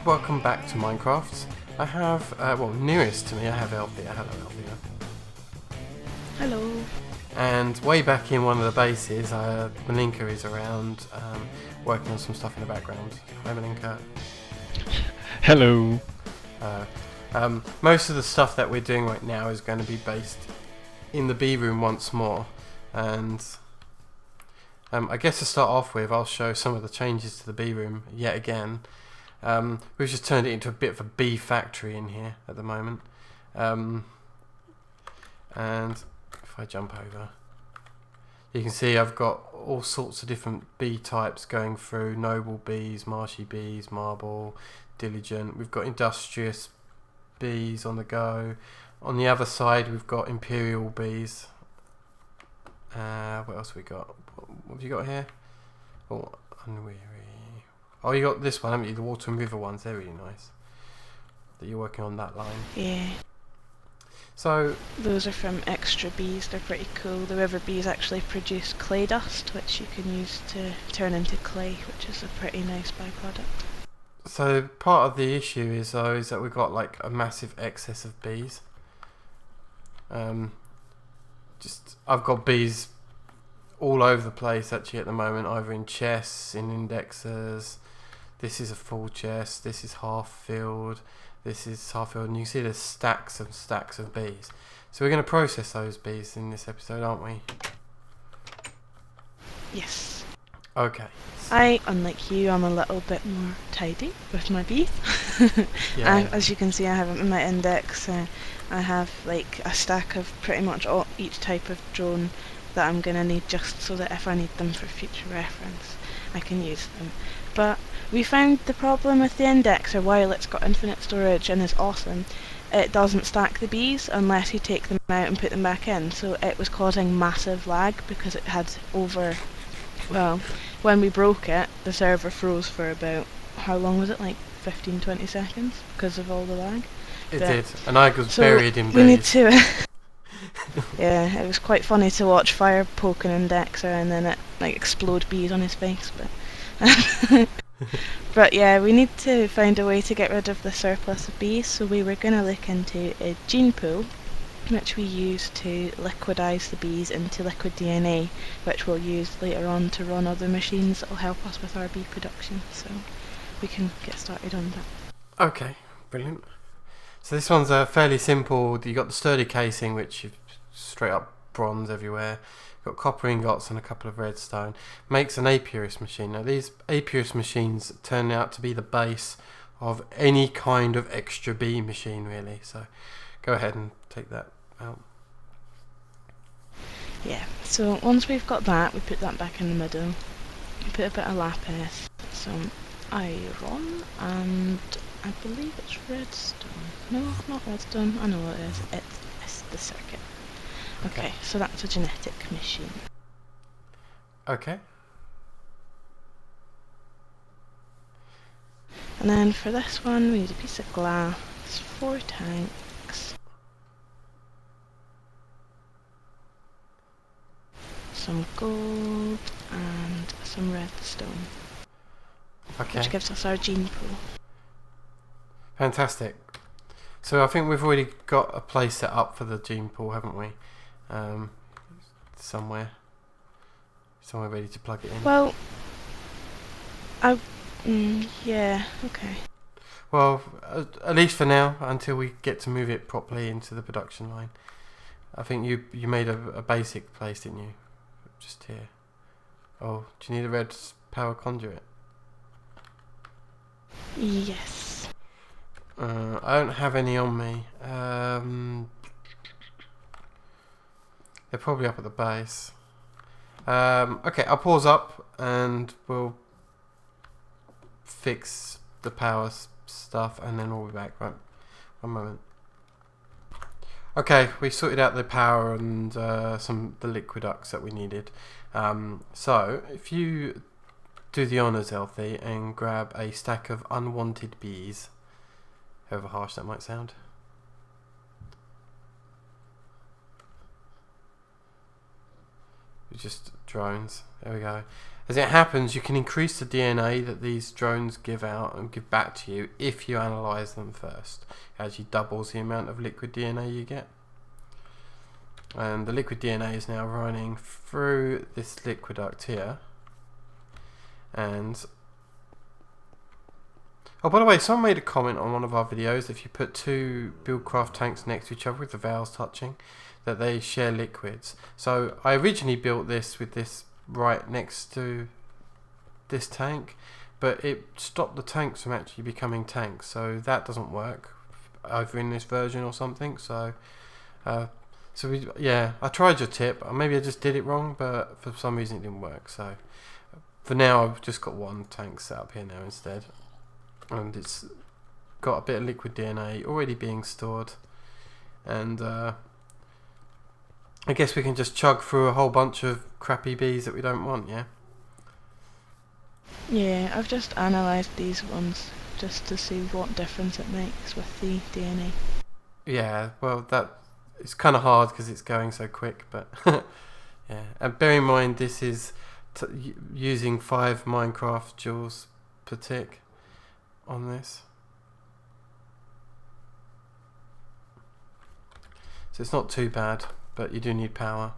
welcome back to Minecraft. I have, nearest to me, I have Althea. Hello, Althea. Hello. And way back in one of the bases, Malinka is around, working on some stuff in the background. Hi, Malinka. Hello. Most of the stuff that we're doing right now is going to be based in the B room once more, and I guess to start off with, I'll show some of the changes to the B room yet again. We've just turned it into a bit of a bee factory in here at the moment. And if I jump over, you can see I've got all sorts of different bee types going through: noble bees, marshy bees, marble, diligent. We've got industrious bees on the go. On the other side, we've got imperial bees. What else have we got? What have you got here? Oh, unweary. Oh, you got this one, haven't you? The water and river ones. They're really nice. That you're working on that line. Yeah. So Those are from extra bees. They're pretty cool. The river bees actually produce clay dust, which you can use to turn into clay, which is a pretty nice byproduct. So part of the issue is that we've got like a massive excess of bees. I've got bees all over the place actually at the moment, either in chests, in indexers. This is a full chest. This is half filled. This is half filled, and you can see there's stacks and stacks of bees. So we're going to process those bees in this episode, aren't we? Yes. Okay. I, unlike you, I'm a little bit more tidy with my bees. Yeah. As you can see, I have them in my index. I have like a stack of pretty much each type of drone that I'm going to need, just so that if I need them for future reference, I can use them. But we found the problem with the indexer, while it's got infinite storage and is awesome, it doesn't stack the bees unless you take them out and put them back in. So it was causing massive lag because it had when we broke it, the server froze for about, how long was it, like 15-20 seconds because of all the lag. It did, and I was buried in bees. We need to yeah, it was quite funny to watch Fire poke an indexer and then it like explode bees on his face, but but yeah, we need to find a way to get rid of the surplus of bees, so we were going to look into a gene pool, which we use to liquidize the bees into liquid DNA, which we'll use later on to run other machines that will help us with our bee production, so we can get started on that. Okay, brilliant. So this one's fairly simple. You got the sturdy casing, which is straight up bronze everywhere. Got copper ingots and a couple of redstone. Makes an apiarist machine. Now these apiarist machines turn out to be the base of any kind of extra bee machine, really. So go ahead and take that out. Yeah, so once we've got that, we put that back in the middle. We put a bit of lapis, some iron, and I believe it's redstone. No, not redstone. I know what it is. It's the circuit. Okay, so that's a genetic machine. Okay. And then for this one, we need a piece of glass, 4 tanks, some gold, and some redstone. Okay. Which gives us our gene pool. Fantastic. So I think we've already got a place set up for the gene pool, haven't we? Somewhere ready to plug it in. Well, yeah, okay. Well, at least for now, until we get to move it properly into the production line. I think you made a basic place, didn't you? Just here. Oh, do you need a red power conduit? Yes. I don't have any on me. They're probably up at the base. Okay, I'll pause up and we'll fix the power stuff and then we'll be back. Right, one moment. Okay, we sorted out the power and the liquid ducts that we needed. So if you do the honours, Elfie, and grab a stack of unwanted bees, however harsh that might sound. It's just drones. There we go. As it happens, you can increase the DNA that these drones give out and give back to you if you analyse them first. It actually doubles the amount of liquid DNA you get. And the liquid DNA is now running through this liquiduct here. And oh, by the way, someone made a comment on one of our videos, if you put two Buildcraft tanks next to each other with the valves touching, that they share liquids. So I originally built this with this right next to this tank, but it stopped the tanks from actually becoming tanks, so that doesn't work either in this version or something. So I tried your tip. Maybe I just did it wrong, but for some reason it didn't work. So for now I've just got one tank set up here now instead, and it's got a bit of liquid DNA already being stored, and I guess we can just chug through a whole bunch of crappy bees that we don't want, yeah? Yeah, I've just analysed these ones just to see what difference it makes with the DNA. Yeah, well, it's kind of hard because it's going so quick, but yeah. And bear in mind, this is using 5 Minecraft joules per tick on this. So it's not too bad, but you do need power.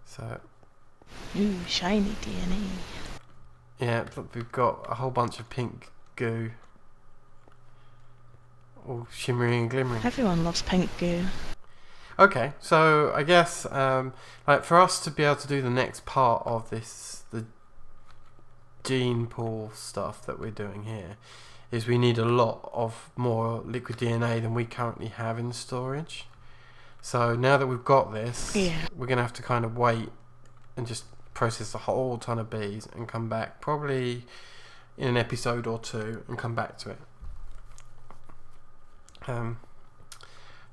So, ooh, shiny DNA. yeah, look, we've got a whole bunch of pink goo, all shimmering and glimmering. Everyone loves pink goo. Okay, so I guess like for us to be able to do the next part of this, the gene pool stuff that we're doing here, is we need a lot of more liquid DNA than we currently have in storage. So now that we've got this, we're going to have to kind of wait and just process a whole ton of bees and come back probably in an episode or two and come back to it.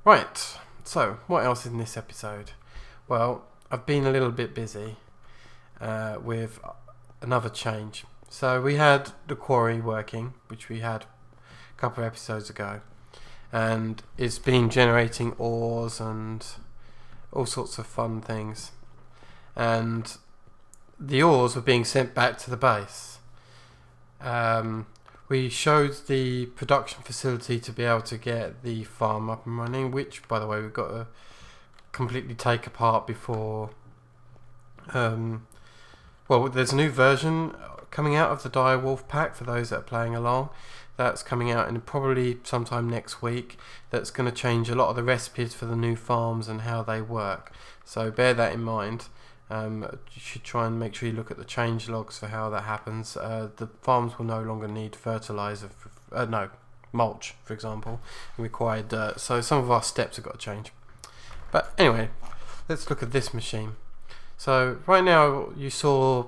Right, so what else in this episode? Well, I've been a little bit busy with another change. So we had the quarry working, which we had a couple of episodes ago, and it's been generating ores and all sorts of fun things, and the ores were being sent back to the base. We showed the production facility to be able to get the farm up and running, which, by the way, we've got to completely take apart before well, there's a new version coming out of the Dire Wolf pack for those that are playing along. That's coming out in probably sometime next week. That's going to change a lot of the recipes for the new farms and how they work. So bear that in mind. You should try and make sure you look at the change logs for how that happens. The farms will no longer need fertilizer, mulch, for example, and require dirt. So some of our steps have got to change. But anyway, let's look at this machine. So right now you saw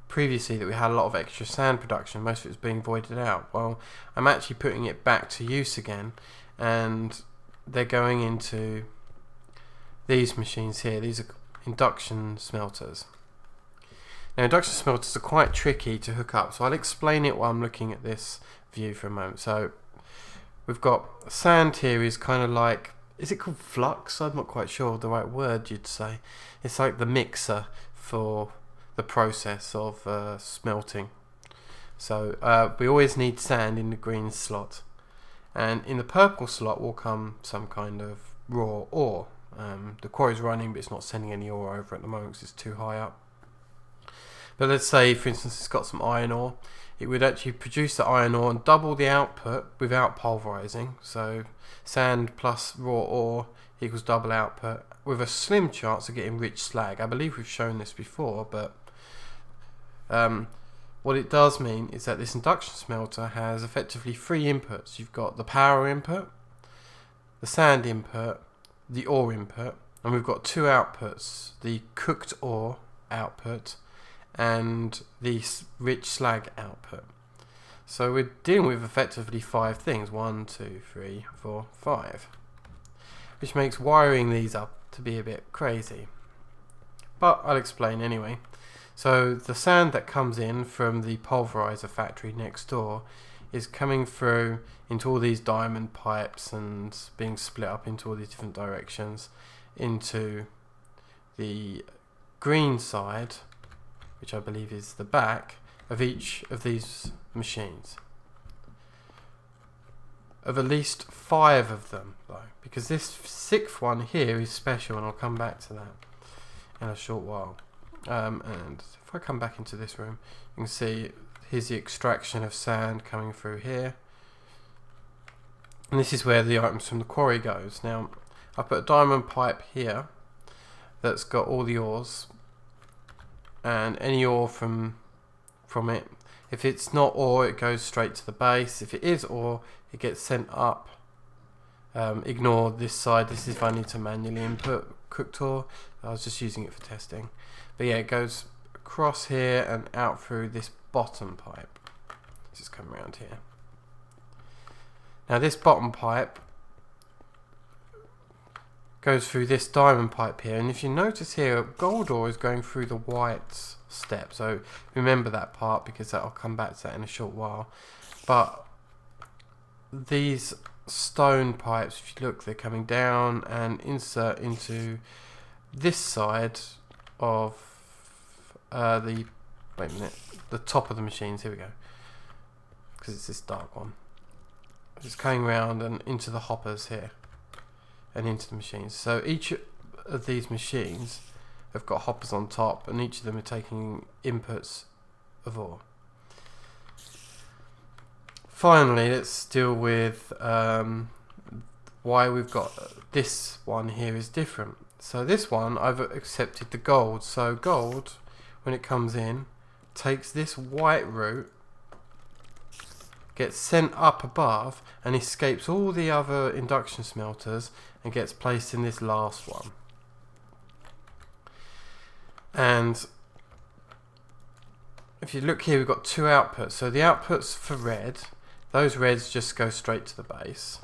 previously that we had a lot of extra sand production, most of it was being voided out. Well, I'm actually putting it back to use again, and they're going into these machines here. These are induction smelters. Now, induction smelters are quite tricky to hook up, so I'll explain it while I'm looking at this view for a moment. So we've got sand here is kind of like, is it called flux? I'm not quite sure the right word you'd say. It's like the mixer for the process of smelting. So we always need sand in the green slot, and in the purple slot will come some kind of raw ore. The quarry's running, but it's not sending any ore over at the moment because it's too high up. But let's say, for instance, it's got some iron ore. It would actually produce the iron ore and double the output without pulverizing. So sand plus raw ore equals double output, with a slim chance of getting rich slag. I believe we've shown this before, but what it does mean is that this induction smelter has effectively 3 inputs. You've got the power input, the sand input, the ore input, and we've got 2 outputs, the cooked ore output and the rich slag output. So we're dealing with effectively 5 things, 1, 2, 3, 4, 5, which makes wiring these up to be a bit crazy, but I'll explain anyway. So the sand that comes in from the pulverizer factory next door is coming through into all these diamond pipes and being split up into all these different directions into the green side, which I believe is the back of each of these machines. Of at least 5 of them, though, because this 6th one here is special, and I'll come back to that in a short while. And if I come back into this room, you can see here's the extraction of sand coming through here, and this is where the items from the quarry goes. Now I put a diamond pipe here that's got all the ores, and any ore from it, if it's not ore, it goes straight to the base. If it is ore, it gets sent up. Ignore this side, this is if I need to manually input cooked ore. I was just using it for testing. But yeah, it goes across here and out through this bottom pipe. Let's just come around here. Now this bottom pipe goes through this diamond pipe here, and if you notice here, gold ore is going through the white step, so remember that part, because I'll come back to that in a short while. But these stone pipes, if you look, they're coming down and insert into this side of the top of the machines. Here we go, because it's this dark one. It's coming round and into the hoppers here and into the machines. So each of these machines have got hoppers on top, and each of them are taking inputs of ore. Finally, let's deal with why we've got this one here is different. So this one, I've accepted the gold. So gold, when it comes in, takes this white route, gets sent up above, and escapes all the other induction smelters and gets placed in this last one. And if you look here, we've got 2 outputs. So the outputs for red, those reds just go straight to the base,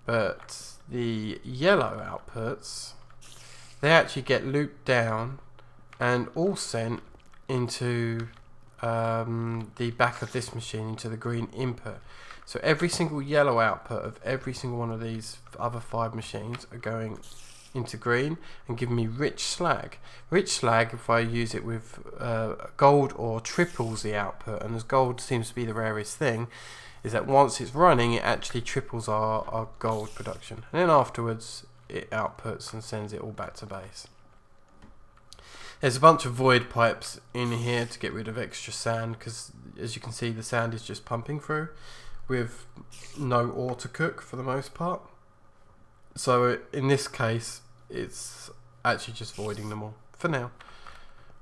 but the yellow outputs, they actually get looped down and all sent into the back of this machine, into the green input. So every single yellow output of every single one of these other 5 machines are going into green and giving me rich slag. Rich slag, if I use it with gold ore, triples the output, and as gold seems to be the rarest thing, is that once it's running, it actually triples our gold production, and then afterwards it outputs and sends it all back to base. There's a bunch of void pipes in here to get rid of extra sand, because as you can see, the sand is just pumping through with no ore to cook for the most part. So in this case, it's actually just voiding them all for now.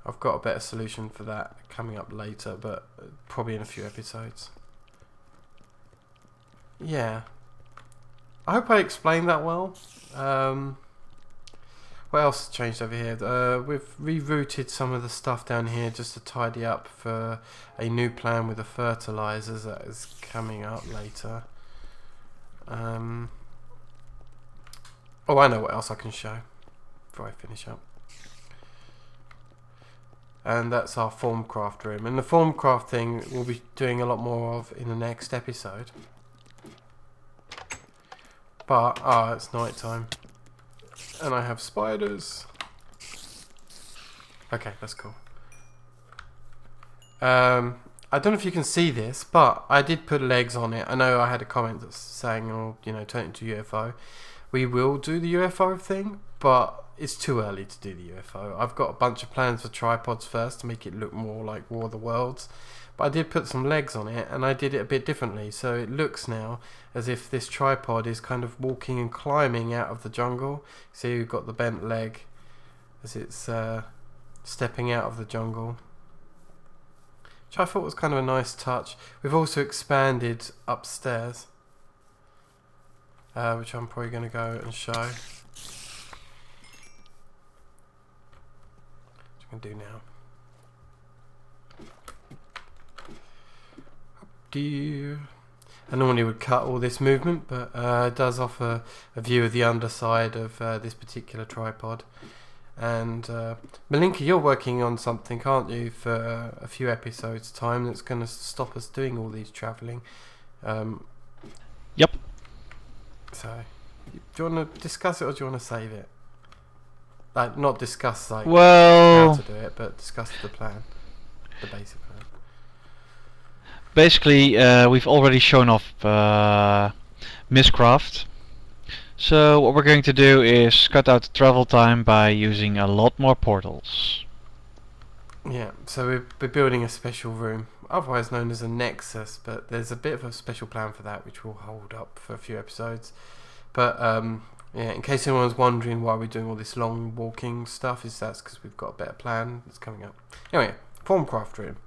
I've got a better solution for that coming up later, but probably in a few episodes. Yeah, I hope I explained that well. What else has changed over here? We've rerouted some of the stuff down here just to tidy up for a new plan with the fertilizers that is coming up later. Oh, I know what else I can show before I finish up. And that's our thaumcraft room. And the thaumcraft thing we'll be doing a lot more of in the next episode. But, it's night time. And I have spiders. Okay, that's cool. I don't know if you can see this, but I did put legs on it. I know I had a comment that's saying, oh, you know, turn it into UFO. We will do the UFO thing, but it's too early to do the UFO. I've got a bunch of plans for tripods first to make it look more like War of the Worlds. But I did put some legs on it, and I did it a bit differently. So it looks now as if this tripod is kind of walking and climbing out of the jungle. So you've got the bent leg as it's stepping out of the jungle, which I thought was kind of a nice touch. We've also expanded upstairs, which I'm probably going to go and show. Which I can do now. I normally would cut all this movement, but it does offer a view of the underside of this particular tripod. And Malinka, you're working on something, aren't you, for a few episodes time that's going to stop us doing all these travelling. Yep. So, do you want to discuss it or do you want to save it? Like, not discuss like how Well, to do it, but discuss the plan, the basic plan. basically, we've already shown off Mistcraft. So what we're going to do is cut out the travel time by using a lot more portals. Yeah, so we're building a special room, otherwise known as a nexus, but there's a bit of a special plan for that which we'll hold up for a few episodes. But yeah, in case anyone's wondering why we're doing all this long walking stuff, that's because we've got a better plan that's coming up. Anyway, Thaumcraft room.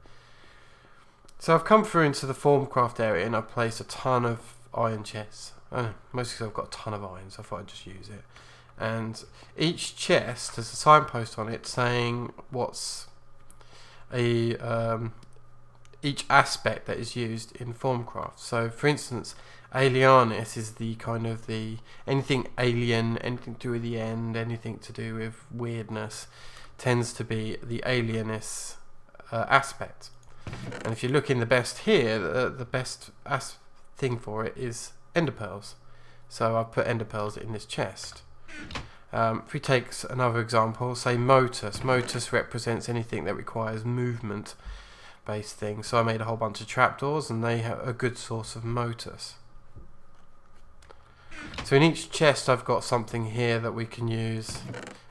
So I've come through into the Thaumcraft area and I've placed a ton of iron chests. Mostly because I've got a ton of iron, so I thought I'd just use it. And each chest has a signpost on it saying what's each aspect that is used in Thaumcraft. So, for instance, Alienis is the kind of the anything alien, anything to do with the end, anything to do with weirdness, tends to be the Alienis aspect. And if you look in the best here, the best thing for it is ender pearls. So I've put ender pearls in this chest. If we take another example, say Motus. Motus represents anything that requires movement based things. So I made a whole bunch of trapdoors and they have a good source of Motus. So in each chest I've got something here that we can use.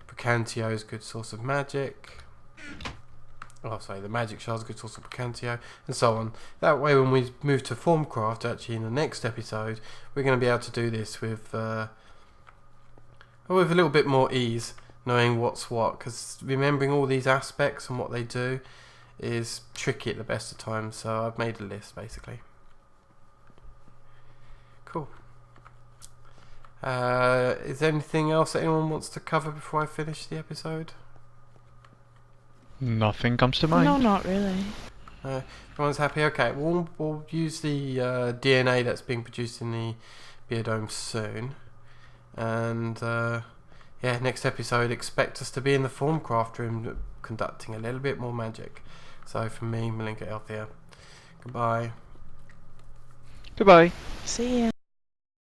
Bracantio is a good source of magic. Oh, sorry, the magic shard's a good source of Bracantio, and so on. That way when we move to Thaumcraft, actually in the next episode, we're going to be able to do this with a little bit more ease, knowing what's what, because remembering all these aspects and what they do is tricky at the best of times, so I've made a list basically. Cool. Is there anything else that anyone wants to cover before I finish the episode? Nothing comes to mind. No, not really. Everyone's happy? Okay, we'll use the DNA that's being produced in the Biodome soon. And yeah, next episode, expect us to be in the Thaumcraft room conducting a little bit more magic. So from me, Malinka Elthia, goodbye. Goodbye. See ya.